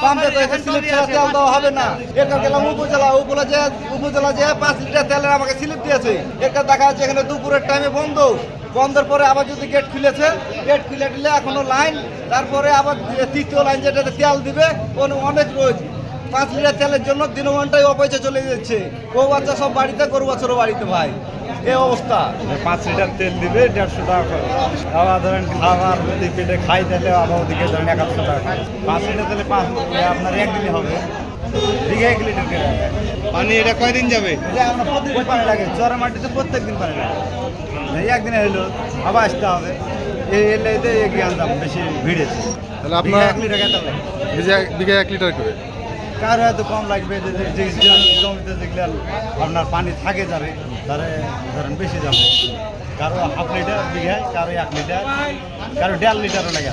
পাম্পে তো এটা স্লিপ ছাড়া তেল দেওয়া হবে না। এরপর গেলাম উপজেলা যে 5 লিটার তেলের আমাকে স্লিপ দিয়েছে। এরপর দেখা যাচ্ছে এখানে দুপুরের টাইমে বন্ধের পরে আবার যদি গেট খুলে দিলে এখনো লাইন, তারপরে আবার তৃতীয় লাইন যেটাতে তেল দিবে অনেক রোজ 5 লিটার তেলের জন্য দিনঘন্টায় অপচয় চলে যাচ্ছে। বউ বাচ্চা সব বাড়িতে, গরু বাছারও বাড়িতে ভাই, এই অবস্থা। 5 লিটার তেল দিবে 150 টাকা করে। আবার ধরেন খাবার যদি পেটে খাই তাহলে আবার ওদিকে ধরেন 100 টাকা করে। 5 লিটার তেলে আপনার একদিনই হবে, বিঘা 1 লিটার করে। পানি এটা কয়দিন যাবে? এটা আমরা প্রতিদিন পানি লাগে, চরের মাটিতে প্রত্যেক দিন পানি লাগে। একদিনে হলো আবার আসতে হবে, এই এলাকাতে এগিয়ে আনতাম বেশি ভিড়েছে। তাহলে আপনার 1 লিটার খেতে লাগে, বিঘা 1 লিটার করে। কার হয়তো কম লাগবে, যে জমিতে দেখলে আপনার পানি থাকে যাবে তারে ধরেন বেশি যাবে, কারো হাফ লিটার বিঘায়, কারো 1 লিটার, কারো 1.5 লিটারও লাগে।